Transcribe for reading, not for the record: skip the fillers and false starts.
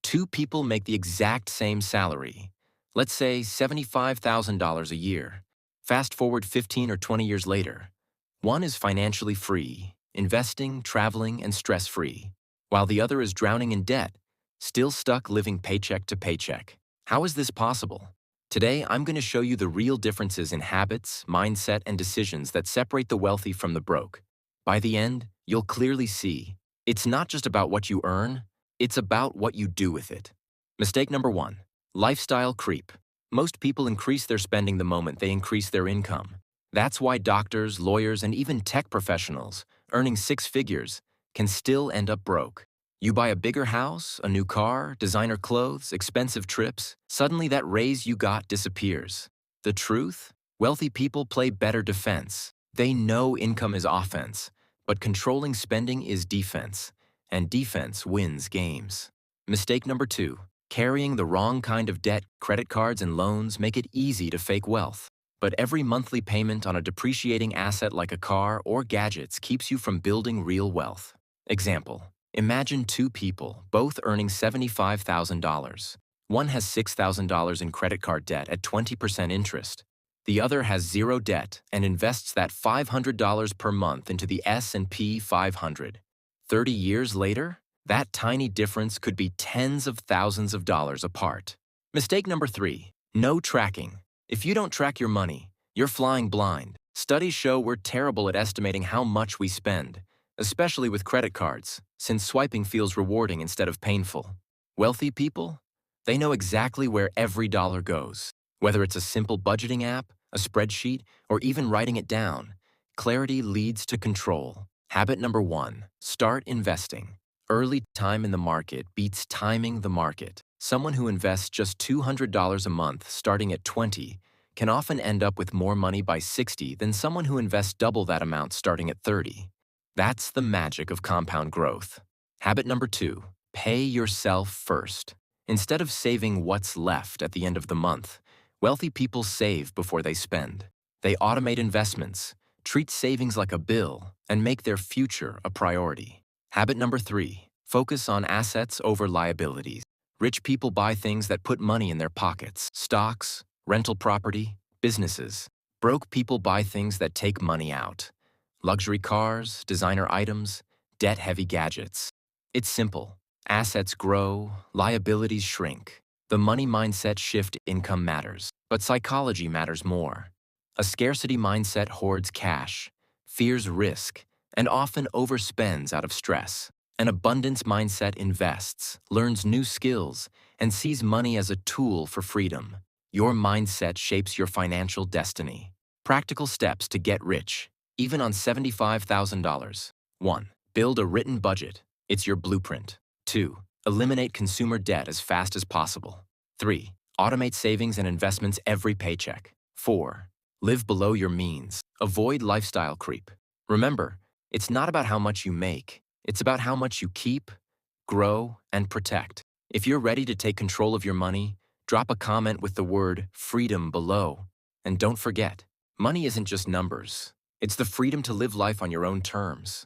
Two people make the exact same salary, let's say $75,000 a year. Fast forward 15 or 20 years later. One is financially free, investing, traveling, and stress-free, while the other is drowning in debt, still stuck living paycheck to paycheck. How is this possible? Today, I'm going to show you the real differences in habits, mindset, and decisions that separate the wealthy from the broke. By the end, you'll clearly see it's not just about what you earn, it's about what you do with it. Mistake number one, lifestyle creep. Most people increase their spending the moment they increase their income. That's why doctors, lawyers, and even tech professionals, earning six figures, can still end up broke. You buy a bigger house, a new car, designer clothes, expensive trips, suddenly that raise you got disappears. The truth? Wealthy people play better defense. They know income is offense, but controlling spending is defense, and defense wins games. Mistake number two, carrying the wrong kind of debt. Credit cards and loans make it easy to fake wealth. But every monthly payment on a depreciating asset like a car or gadgets keeps you from building real wealth. Example, imagine two people, both earning $75,000. One has $6,000 in credit card debt at 20% interest. The other has zero debt and invests that $500 per month into the S&P 500. 30 years later, that tiny difference could be tens of thousands of dollars apart. Mistake number three, no tracking. If you don't track your money, you're flying blind. Studies show we're terrible at estimating how much we spend, especially with credit cards, since swiping feels rewarding instead of painful. Wealthy people? They know exactly where every dollar goes. Whether it's a simple budgeting app, a spreadsheet, or even writing it down, clarity leads to control. Habit number one, start investing. Early time in the market beats timing the market. Someone who invests just $200 a month starting at 20 can often end up with more money by 60 than someone who invests double that amount starting at 30. That's the magic of compound growth. Habit number two, pay yourself first. Instead of saving what's left at the end of the month, wealthy people save before they spend. They automate investments, treat savings like a bill, and make their future a priority. Habit number three, focus on assets over liabilities. Rich people buy things that put money in their pockets, stocks, rental property, businesses. Broke people buy things that take money out. Luxury cars, designer items, debt-heavy gadgets. It's simple. Assets grow, liabilities shrink. The money mindset shift. Income matters, but psychology matters more. A scarcity mindset hoards cash, fears risk, and often overspends out of stress. An abundance mindset invests, learns new skills, and sees money as a tool for freedom. Your mindset shapes your financial destiny. Practical steps to get rich, even on $75,000. 1. Build a written budget. It's your blueprint. 2. Eliminate consumer debt as fast as possible. 3. Automate savings and investments every paycheck. 4. Live below your means. Avoid lifestyle creep. Remember, it's not about how much you make. It's about how much you keep, grow, and protect. If you're ready to take control of your money, drop a comment with the word freedom below. And don't forget, money isn't just numbers. It's the freedom to live life on your own terms.